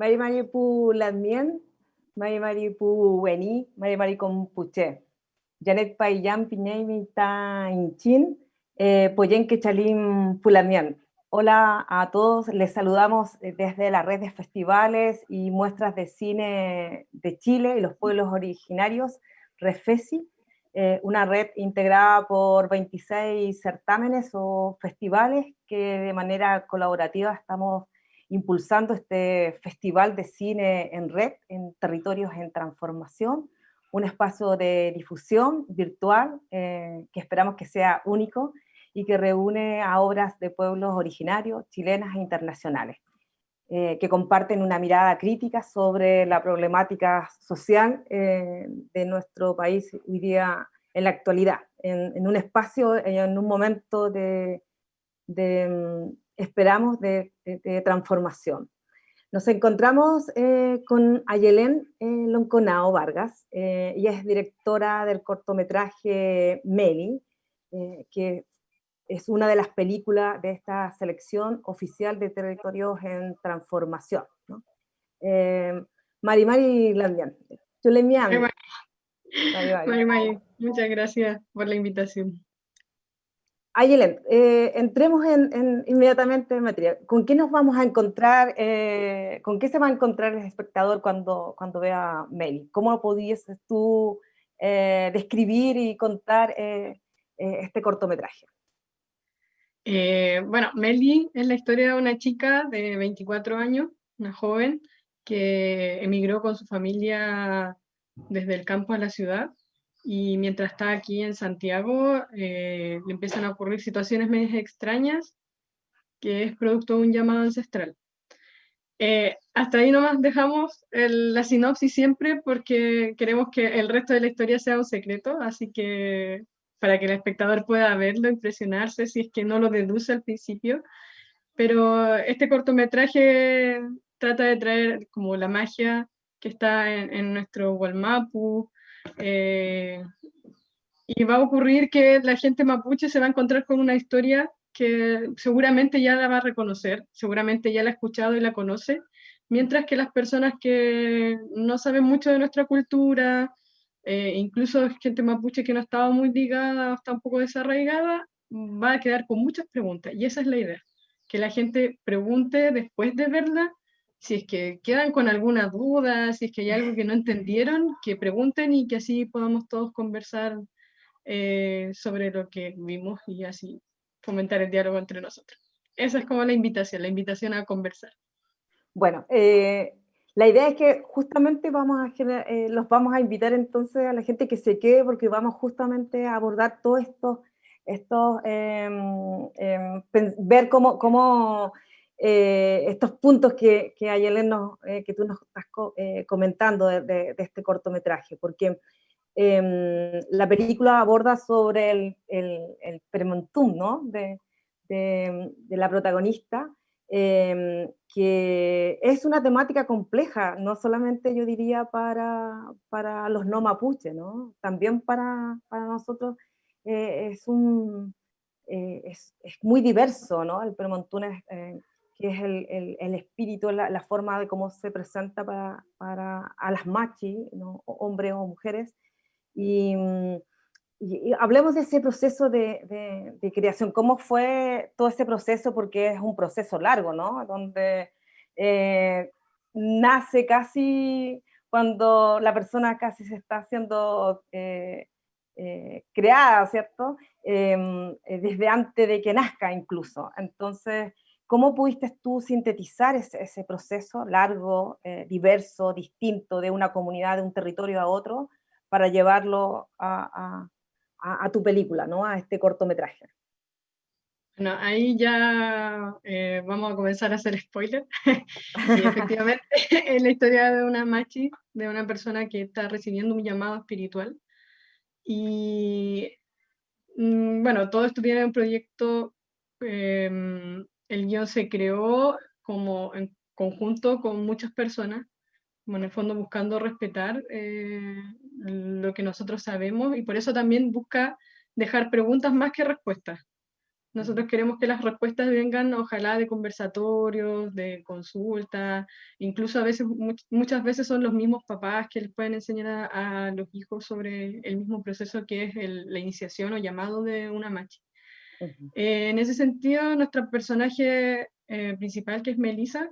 Mari Mari Pu Ladmien, Mari Mari Pu Weni, Mari Mari Compuche, Janet Payán Piñay Ta Inchin, Poyen Quechalim Pulamian. Hola a todos, les saludamos desde la red de festivales y muestras de cine de Chile y los pueblos originarios, REFESI, una red integrada por 26 certámenes o festivales que de manera colaborativa estamos impulsando este festival de cine en red, en territorios en transformación, un espacio de difusión virtual que esperamos que sea único y que reúne a obras de pueblos originarios, chilenas e internacionales, que comparten una mirada crítica sobre la problemática social de nuestro país hoy día en la actualidad, en un espacio, en un momento esperamos, de transformación. Nos encontramos con Ayelén Lonconao Vargas, ella es directora del cortometraje Meli, que es una de las películas de esta selección oficial de territorios en transformación, ¿no? Mari Mari Landian, Mari, Chulemian, Mari Mari. Mari, Mari, muchas gracias por la invitación. Ayelen, entremos inmediatamente en materia. ¿Con qué nos vamos a encontrar? ¿Con qué se va a encontrar el espectador cuando vea Meli? ¿Cómo podías tú describir y contar este cortometraje? Bueno, Meli es la historia de una chica de 24 años, una joven, que emigró con su familia desde el campo a la ciudad, y mientras está aquí en Santiago le empiezan a ocurrir situaciones medio extrañas, que es producto de un llamado ancestral. Hasta ahí nomás dejamos la sinopsis siempre porque queremos que el resto de la historia sea un secreto, así que para que el espectador pueda verlo, impresionarse si es que no lo deduce al principio. Pero este cortometraje trata de traer como la magia que está en nuestro Wallmapu, y va a ocurrir que la gente mapuche se va a encontrar con una historia que seguramente ya la va a reconocer, seguramente ya la ha escuchado y la conoce, mientras que las personas que no saben mucho de nuestra cultura, incluso gente mapuche que no estaba muy ligada, está un poco desarraigada, va a quedar con muchas preguntas. Y esa es la idea, que la gente pregunte después de verla, si es que quedan con alguna duda, si es que hay algo que no entendieron, que pregunten y que así podamos todos conversar sobre lo que vimos y así fomentar el diálogo entre nosotros. Esa es como la invitación a conversar. Bueno, la idea es que justamente los vamos a invitar entonces a la gente que se quede porque vamos justamente a abordar todos ver cómo estos puntos que Ayelen que tú nos estás comentando de este cortometraje, porque la película aborda sobre el premontum, ¿no? de la protagonista, que es una temática compleja, no solamente yo diría para los no mapuche, ¿no? También para nosotros es muy diverso, ¿no? El premontún que es el espíritu, la forma de cómo se presenta para a las machis, ¿no? Hombres o mujeres, y, y hablemos de ese proceso de creación. ¿Cómo fue todo ese proceso? Porque es un proceso largo, ¿no? Donde nace casi cuando la persona casi se está haciendo creada, ¿cierto? Desde antes de que nazca incluso. Entonces, ¿cómo pudiste tú sintetizar ese proceso largo, diverso, distinto de una comunidad, de un territorio a otro, para llevarlo a tu película, ¿no? A este cortometraje? Bueno, ahí ya vamos a comenzar a hacer spoiler. Y efectivamente es la historia de una machi, de una persona que está recibiendo un llamado espiritual. Y bueno, todo esto viene de un proyecto, el guión se creó como en conjunto con muchas personas, como en el fondo buscando respetar lo que nosotros sabemos, y por eso también busca dejar preguntas más que respuestas. Nosotros queremos que las respuestas vengan, ojalá, de conversatorios, de consultas, incluso a veces, muchas veces son los mismos papás que les pueden enseñar a los hijos sobre el mismo proceso que es la iniciación o llamado de una machi. Ujú. En ese sentido, nuestra personaje principal, que es Melissa,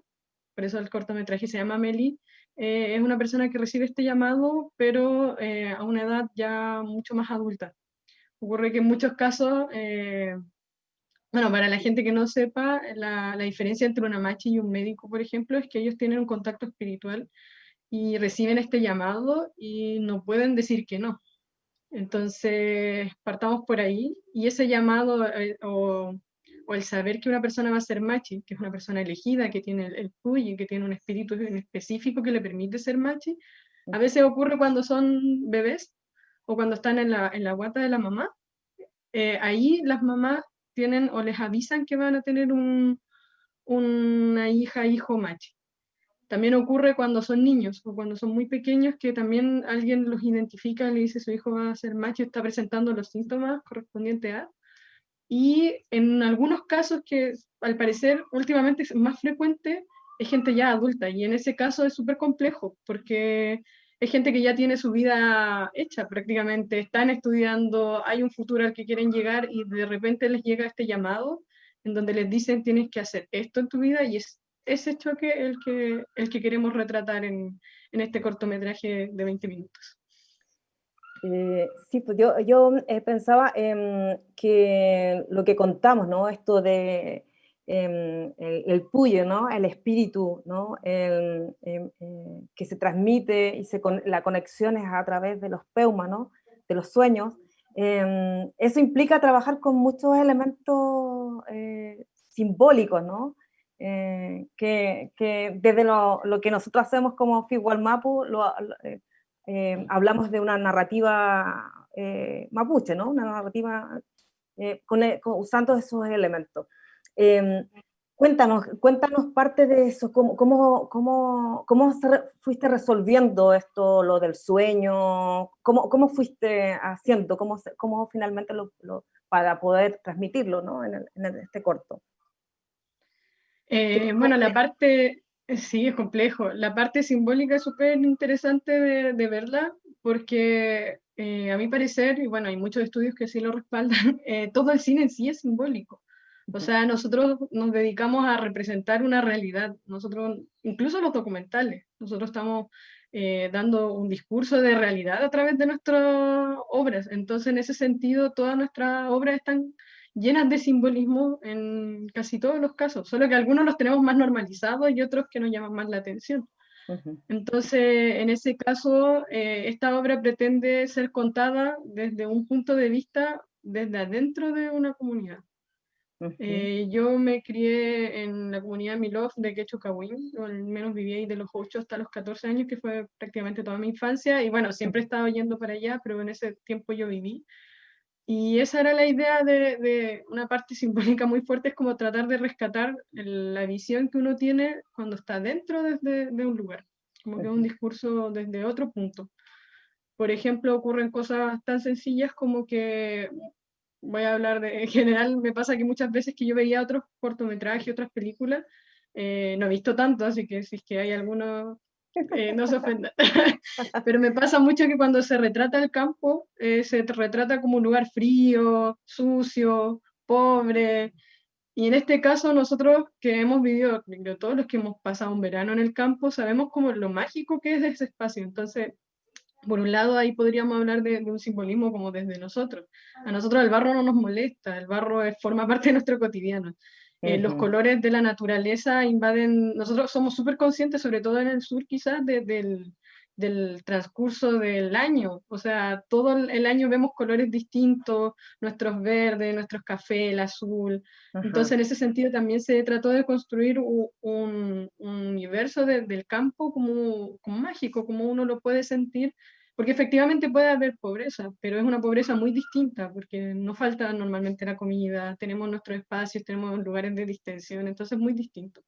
por eso el cortometraje se llama Meli, es una persona que recibe este llamado, pero a una edad ya mucho más adulta. Ocurre que en muchos casos, bueno, para la gente que no sepa, la diferencia entre una machi y un médico, por ejemplo, es que ellos tienen un contacto espiritual y reciben este llamado y no pueden decir que no. Entonces, partamos por ahí, y ese llamado o el saber que una persona va a ser machi, que es una persona elegida, que tiene el puyi, que tiene un espíritu en específico que le permite ser machi, a veces ocurre cuando son bebés o cuando están en la guata de la mamá. Ahí las mamás tienen o les avisan que van a tener una hija, hijo machi. También ocurre cuando son niños o cuando son muy pequeños, que también alguien los identifica, le dice su hijo va a ser macho, está presentando los síntomas correspondientes a. Y en algunos casos que al parecer últimamente es más frecuente, es gente ya adulta. Y en ese caso es súper complejo porque es gente que ya tiene su vida hecha prácticamente, están estudiando, hay un futuro al que quieren llegar y de repente les llega este llamado en donde les dicen tienes que hacer esto en tu vida, y es ese choque el que queremos retratar en este cortometraje de 20 minutos. Sí, pues yo pensaba que lo que contamos, ¿no? Esto de el puyo, ¿no? El espíritu, ¿no? Que se transmite y la conexión es a través de los peumas, ¿no? De los sueños. Eso implica trabajar con muchos elementos simbólicos, ¿no? Que desde lo que nosotros hacemos como Figualmapu, hablamos de una narrativa mapuche, ¿no? Una narrativa usando esos elementos. Eh, cuéntanos parte de eso, cómo fuiste resolviendo esto, lo del sueño, cómo fuiste haciendo, cómo finalmente para poder transmitirlo, ¿no? En este corto. Bueno, la parte, sí, es complejo. La parte simbólica es súper interesante de verla porque a mi parecer, y bueno, hay muchos estudios que sí lo respaldan, todo el cine en sí es simbólico. O sea, nosotros nos dedicamos a representar una realidad, nosotros, incluso los documentales, nosotros estamos dando un discurso de realidad a través de nuestras obras. Entonces, en ese sentido, todas nuestras obras están llenas de simbolismo en casi todos los casos, solo que algunos los tenemos más normalizados y otros que nos llaman más la atención. Ujú, Entonces, en ese caso, esta obra pretende ser contada desde un punto de vista desde adentro de una comunidad. ujú, Yo me crié en la comunidad Milov de Quechocahuín, o al menos viví ahí de los 8 hasta los 14 años, que fue prácticamente toda mi infancia, y bueno, siempre he estado yendo para allá, pero en ese tiempo yo viví. Y esa era la idea de una parte simbólica muy fuerte, es como tratar de rescatar la visión que uno tiene cuando está dentro de un lugar, como que es un ujú, discurso desde otro punto. Por ejemplo, ocurren cosas tan sencillas como que, voy a hablar de, en general me pasa que muchas veces que yo veía otros cortometrajes, otras películas, no he visto tanto, así que si es que hay alguno, no se ofenda. Pero me pasa mucho que cuando se retrata el campo, se retrata como un lugar frío, sucio, pobre. Y en este caso nosotros que hemos vivido, creo, todos los que hemos pasado un verano en el campo, sabemos como lo mágico que es ese espacio. Entonces, por un lado, ahí podríamos hablar de un simbolismo como desde nosotros. A nosotros el barro no nos molesta, el barro forma parte de nuestro cotidiano. Los ujú, colores de la naturaleza invaden, nosotros somos súper conscientes, sobre todo en el sur quizás, del transcurso del año. O sea, todo el año vemos colores distintos, nuestros verdes, nuestros café, el azul. Entonces, ajá. en ese sentido, también se trató de construir un universo del campo como mágico, como uno lo puede sentir, porque efectivamente puede haber pobreza, pero es una pobreza muy distinta, porque no falta normalmente la comida, tenemos nuestros espacios, tenemos lugares de distensión, entonces es muy distinto.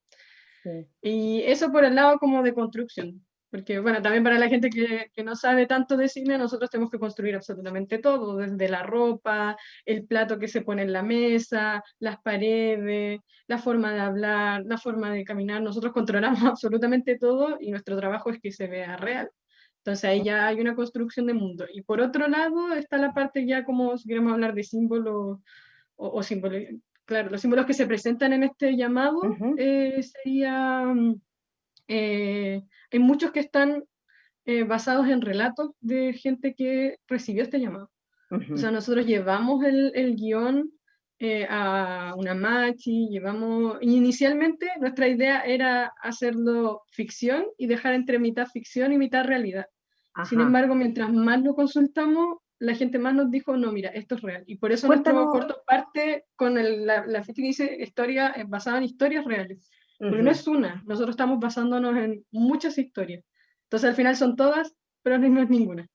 Sí. Y eso por el lado como de construcción. Porque, bueno, también para la gente que no sabe tanto de cine, nosotros tenemos que construir absolutamente todo, desde la ropa, el plato que se pone en la mesa, las paredes, la forma de hablar, la forma de caminar. Nosotros controlamos absolutamente todo y nuestro trabajo es que se vea real. Entonces ahí ya hay una construcción de mundo. Y por otro lado está la parte ya como si queremos hablar de símbolos o símbolos. Claro, los símbolos que se presentan en este llamado Ujú, sería... hay muchos que están basados en relatos de gente que recibió este llamado. O sea, ujú. nosotros llevamos el guión a una machi, llevamos... Inicialmente nuestra idea era hacerlo ficción y dejar entre mitad ficción y mitad realidad. Sin Ajá. embargo, mientras más lo consultamos, la gente más nos dijo, no, mira, esto es real. Y por eso nuestro Cuéntanos. corto parte con la ficha que dice historia basada en historias reales. Porque no Ujú. es una, nosotros estamos basándonos en muchas historias. Entonces al final son todas, pero no es ninguna.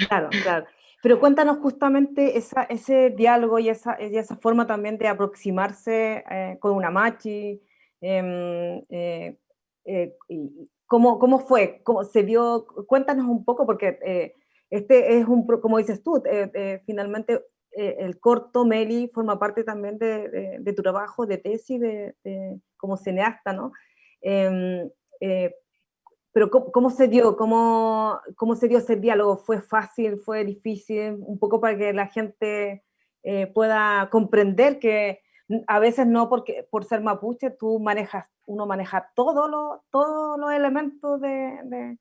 Claro, claro. Pero cuéntanos justamente ese diálogo y esa forma también de aproximarse con una machi. ¿Cómo fue? ¿Cómo se dio? Cuéntanos un poco, porque este es como dices tú, finalmente el corto Meli forma parte también de tu trabajo de tesis como cineasta, ¿no? Em, eh, pero ¿cómo se dio? ¿Cómo se dio ese diálogo? ¿Fue fácil? ¿Fue difícil? Un poco para que la gente pueda comprender que a veces no porque por ser mapuche uno maneja todos los elementos de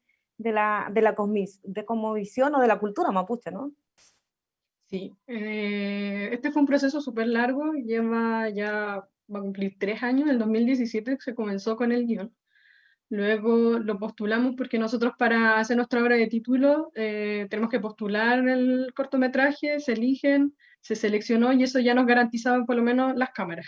cosmovisión o de la cultura mapuche, ¿no? Sí, este fue un proceso súper largo, va a cumplir 3 años, en el 2017 se comenzó con el guión. Luego lo postulamos porque nosotros para hacer nuestra obra de título tenemos que postular el cortometraje, se eligen, se seleccionó y eso ya nos garantizaba por lo menos las cámaras,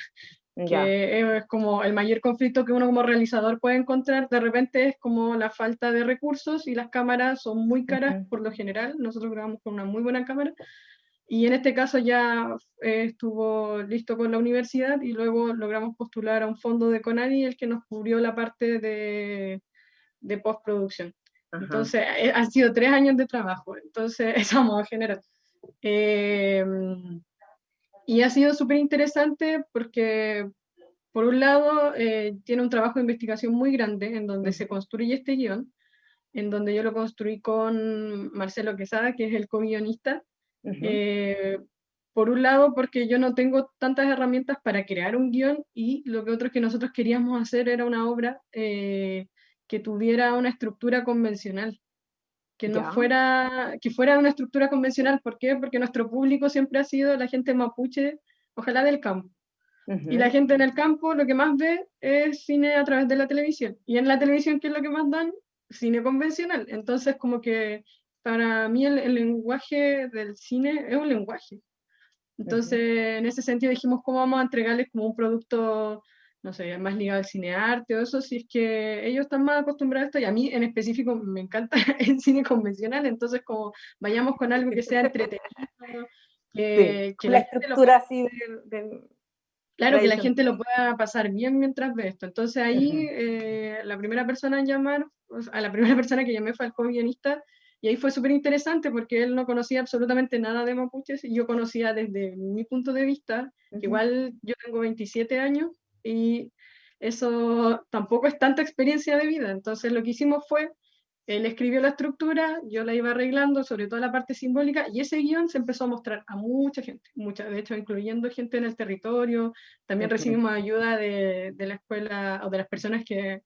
Ya. que es como el mayor conflicto que uno como realizador puede encontrar. De repente es como la falta de recursos y las cámaras son muy caras Ujú, por lo general. Nosotros grabamos con una muy buena cámara y en este caso ya estuvo listo con la universidad y luego logramos postular a un fondo de Conadi, el que nos cubrió la parte de postproducción. ajá. Entonces, han sido 3 años de trabajo, entonces, eso vamos a generar. Eh, y ha sido súper interesante porque, por un lado, tiene un trabajo de investigación muy grande en donde se Ujú, construye este guión, en donde yo lo construí con Marcelo Quesada, que es el co-guionista, ujú. eh, por un lado, porque yo no tengo tantas herramientas para crear un guión y lo que otro que nosotros queríamos hacer era una obra que tuviera una estructura convencional, que no Ya. fuera, que fuera una estructura convencional. ¿Por qué? Porque nuestro público siempre ha sido la gente mapuche, ojalá del campo. Y la Ujú, gente en el campo lo que más ve es cine a través de la televisión. Y en la televisión, ¿qué es lo que más dan? Cine convencional. Entonces, como que para mí el lenguaje del cine es un lenguaje. ujú. Entonces, en ese sentido dijimos, ¿cómo vamos a entregarles como un producto, no sé, más ligado al cinearte o eso, si es que ellos están más acostumbrados a esto? Y a mí en específico me encanta el cine convencional, entonces como vayamos con algo que sea entretenido, Sí, que la la gente lo pueda... estructura así Claro, que la tradicional. gente lo pueda pasar bien mientras ve esto. Entonces ahí Ujú, la primera persona en llamar, o sea, a la primera persona que llamé fue al co-guionista, y ahí fue súper interesante porque él no conocía absolutamente nada de mapuches y yo conocía desde mi punto de vista, que ujú. igual yo tengo 27 años y eso tampoco es tanta experiencia de vida. Entonces lo que hicimos fue, él escribió la estructura, yo la iba arreglando, sobre todo la parte simbólica, y ese guión se empezó a mostrar a mucha gente, mucha, de hecho, incluyendo gente en el territorio. También Ujú, recibimos ayuda de la escuela o de las personas que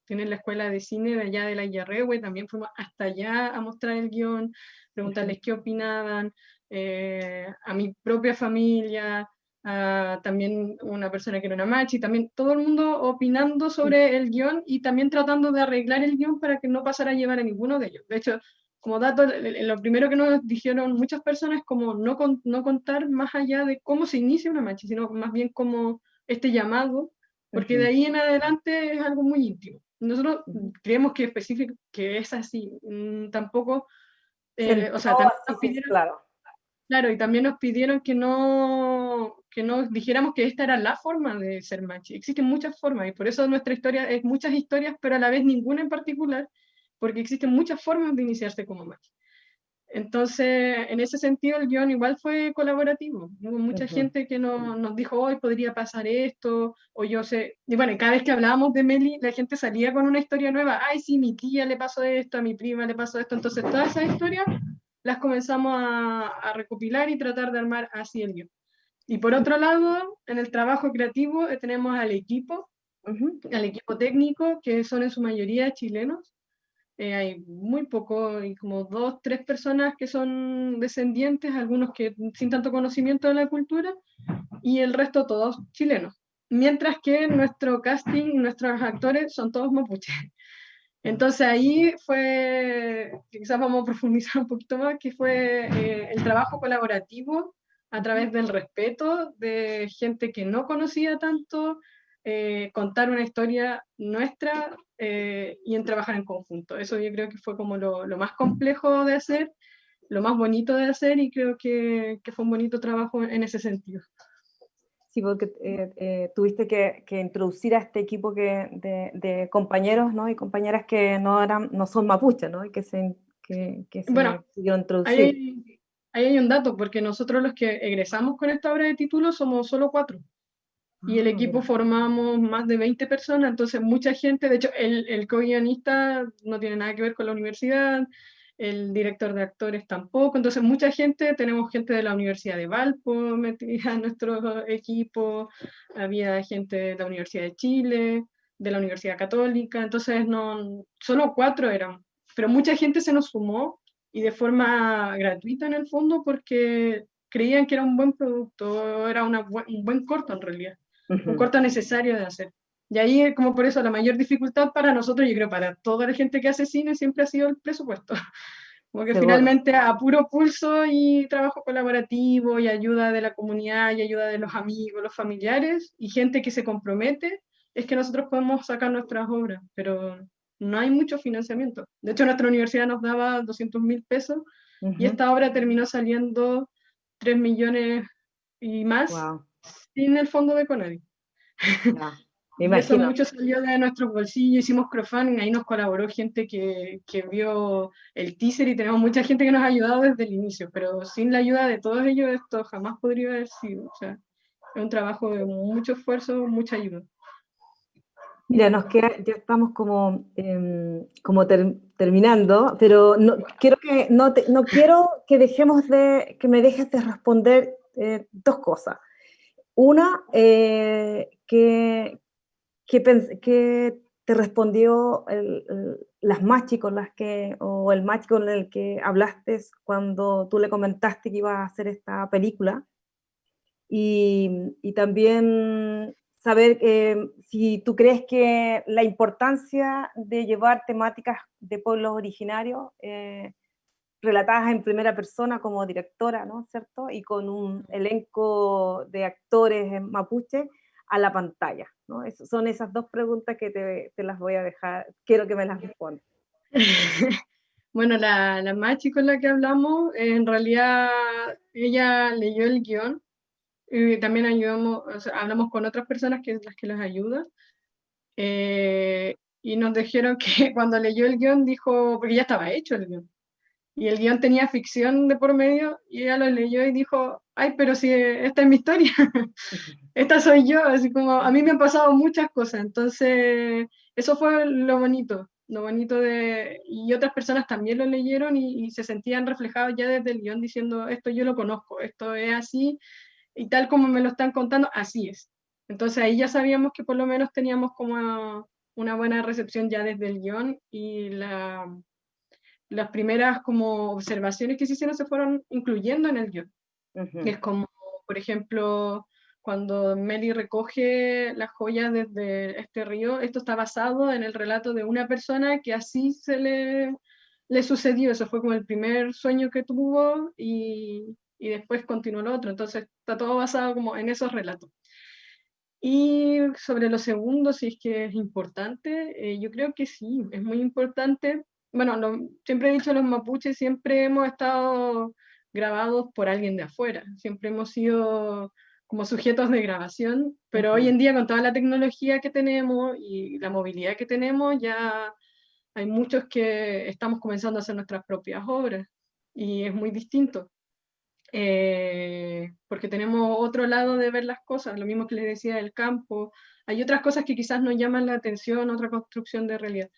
tienen la escuela de cine de allá de la IRREWE. También fuimos hasta allá a mostrar el guión, ujú, preguntarles qué opinaban, a mi propia familia, a también una persona que era una machi, también todo el mundo opinando sobre el guión y también tratando de arreglar el guión para que no pasara a llevar a ninguno de ellos. De hecho, como dato, lo primero que nos dijeron muchas personas es como no contar más allá de cómo se inicia una machi, sino más bien como este llamado, porque de ujú. ahí en adelante es algo muy íntimo. Nosotros Ujú. creemos que específico, que es así, tampoco, Se o entró sea, también así, nos sí, pidieron, claro. claro, y también nos pidieron que no dijéramos que esta era la forma de ser machi. Existen muchas formas y por eso nuestra historia es muchas historias, pero a la vez ninguna en particular. porque existen muchas formas de iniciarse como machi. Entonces, en ese sentido, el guión igual fue colaborativo. Hubo mucha gente que nos dijo, hoy podría pasar esto, o yo sé. Y bueno, cada vez que hablábamos de Meli, la gente salía con una historia nueva. Ay, sí, mi tía le pasó esto, a mi prima le pasó esto. Entonces, todas esas historias las comenzamos a recopilar y tratar de armar así el guión. Y por otro lado, en el trabajo creativo tenemos al equipo técnico, que son en su mayoría chilenos. Hay muy poco, hay como 2, 3 personas que son descendientes, algunos que sin tanto conocimiento de la cultura, y el resto todos chilenos. Mientras que nuestro casting, nuestros actores son todos mapuches. Entonces ahí fue, quizás vamos a profundizar un poquito más, que fue el trabajo colaborativo a través del respeto de gente que no conocía tanto, contar una historia nuestra y en trabajar en conjunto. Eso yo creo que fue como lo más complejo de hacer, lo más bonito de hacer, y creo que fue un bonito trabajo en ese sentido. Sí, porque tuviste que introducir a este equipo de compañeros, ¿no? Y compañeras que no son mapuches, ¿no? Y que se Bueno, pudieron ahí introducir. ahí hay un dato, porque nosotros los que egresamos con esta obra de título somos solo 4. Y el Ah, equipo mira. formamos más de 20 personas, entonces mucha gente, de hecho el co-guionista no tiene nada que ver con la universidad, el director de actores tampoco, entonces mucha gente, tenemos gente de la Universidad de Valpo metida en nuestro equipo, había gente de la Universidad de Chile, de la Universidad Católica, entonces no, solo 4 eran, pero mucha gente se nos sumó y de forma gratuita en el fondo porque creían que era un buen producto, era un buen corto en realidad, un Ujú. corto necesario de hacer. Y ahí, como por eso, la mayor dificultad para nosotros, yo creo para toda la gente que hace cine, siempre ha sido el presupuesto. Como que Seguro. finalmente a puro pulso y trabajo colaborativo y ayuda de la comunidad y ayuda de los amigos, los familiares y gente que se compromete, es que nosotros podemos sacar nuestras obras, pero no hay mucho financiamiento. De hecho, nuestra universidad nos daba 200.000 pesos y Ujú. esta obra terminó saliendo 3 millones y más Wow, sin el fondo de Conadi. ya, me Y eso imagino. mucho salió de nuestros bolsillos, hicimos crowdfunding, ahí nos colaboró gente que vio el teaser y tenemos mucha gente que nos ha ayudado desde el inicio, pero sin la ayuda de todos ellos esto jamás podría haber sido. O sea, es un trabajo de mucho esfuerzo, mucha ayuda. Mira, ya estamos como terminando, pero no quiero que me dejes de responder dos cosas. Una, que te respondió las machi con las o el machi con el que hablaste cuando tú le comentaste que ibas a hacer esta película. Y también saber si tú crees que la importancia de llevar temáticas de pueblos originarios relatadas en primera persona como directora, ¿no? ¿Cierto? Y con un elenco de actores en mapuche a la pantalla, ¿no? Son esas dos preguntas que te las voy a dejar, quiero que me las respondas. Bueno, la Machi con la que hablamos, en realidad ella leyó el guión y también ayudamos, o sea, hablamos con otras personas que las que les ayudan. Y nos dijeron que cuando leyó el guión dijo, porque ya estaba hecho el guión, y el guión tenía ficción de por medio, y ella lo leyó y dijo, ay, pero si esta es mi historia, esta soy yo, así como a mí me han pasado muchas cosas, entonces eso fue lo bonito y otras personas también lo leyeron y se sentían reflejados ya desde el guión diciendo, esto yo lo conozco, esto es así, y tal como me lo están contando, así es. Entonces ahí ya sabíamos que por lo menos teníamos como una buena recepción ya desde el guión y las primeras como observaciones que se hicieron se fueron incluyendo en el guión. Ujú. Es como, por ejemplo, cuando Meli recoge las joyas desde este río, esto está basado en el relato de una persona que así le sucedió, eso fue como el primer sueño que tuvo y después continuó lo otro, entonces está todo basado como en esos relatos. Y sobre lo segundo, si es que es importante, yo creo que sí, es muy importante. Bueno, siempre he dicho, los mapuches siempre hemos estado grabados por alguien de afuera, siempre hemos sido como sujetos de grabación, pero hoy Ujú. en día con toda la tecnología que tenemos y la movilidad que tenemos, ya hay muchos que estamos comenzando a hacer nuestras propias obras, y es muy distinto. Porque tenemos otro lado de ver las cosas, lo mismo que les decía del campo, hay otras cosas que quizás nos llaman la atención, otra construcción de realidad.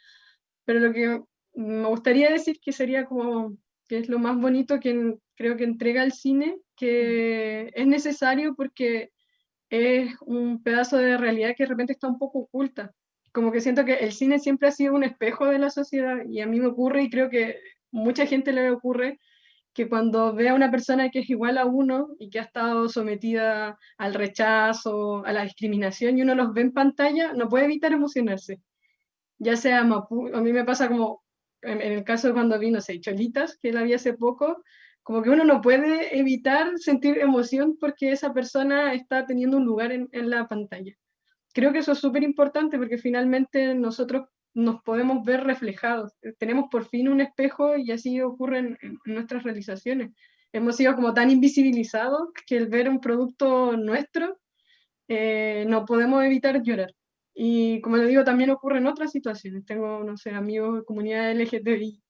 Pero lo que me gustaría decir que sería como, que es lo más bonito que creo que entrega el cine, que es necesario porque es un pedazo de realidad que de repente está un poco oculta. Como que siento que el cine siempre ha sido un espejo de la sociedad, y a mí me ocurre, y creo que mucha gente le ocurre, que cuando ve a una persona que es igual a uno y que ha estado sometida al rechazo, a la discriminación, y uno los ve en pantalla, no puede evitar emocionarse. Ya sea Mapu, a mí me pasa como en el caso de cuando vi, no sé, Cholitas, que la vi hace poco, como que uno no puede evitar sentir emoción porque esa persona está teniendo un lugar en la pantalla. Creo que eso es súper importante porque finalmente nosotros nos podemos ver reflejados. Tenemos por fin un espejo, y así ocurre en nuestras realizaciones. Hemos sido como tan invisibilizados que el ver un producto nuestro no podemos evitar llorar. Y como le digo, también ocurre en otras situaciones. Tengo, no sé, amigos de comunidad LGTBI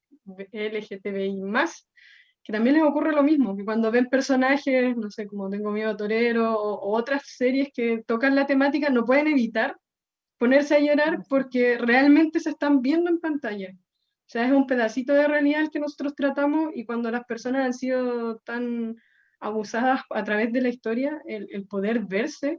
más, que también les ocurre lo mismo, que cuando ven personajes, no sé, como Tengo miedo a Torero, o otras series que tocan la temática, no pueden evitar ponerse a llorar porque realmente se están viendo en pantalla. O sea, es un pedacito de realidad el que nosotros tratamos, y cuando las personas han sido tan abusadas a través de la historia, el poder verse,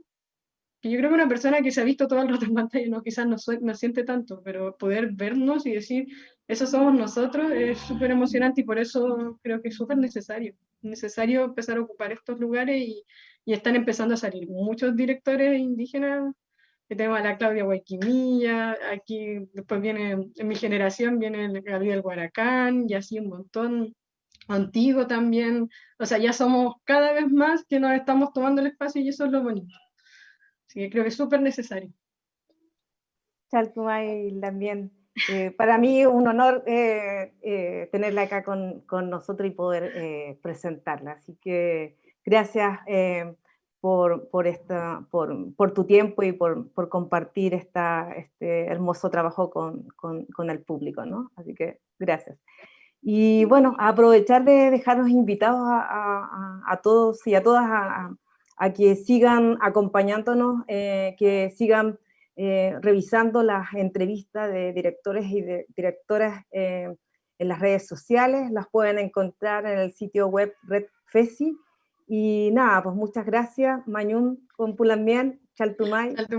que yo creo que una persona que se ha visto todo el rato en pantalla, no, quizás no siente tanto, pero poder vernos y decir, esos somos nosotros, es súper emocionante, y por eso creo que es súper necesario empezar a ocupar estos lugares, y están empezando a salir muchos directores indígenas, que tenemos a la Claudia Guayquimilla, aquí después viene, en mi generación viene el Gabriel Guaracán, y así un montón, Antiguo también, o sea, ya somos cada vez más que nos estamos tomando el espacio, y eso es lo bonito. Así que creo que es súper necesario. Chaltumay también. Para mí es un honor tenerla acá con nosotros y poder presentarla. Así que gracias por tu tiempo y por compartir este hermoso trabajo con el público, ¿no? Así que gracias. Y bueno, aprovechar de dejarnos invitados a todos y a todas a que sigan acompañándonos, que sigan revisando las entrevistas de directores y de directoras en las redes sociales. Las pueden encontrar en el sitio web Red FESI. Y nada, pues muchas gracias, Mañún, Compulambien, Chaltumay. Alto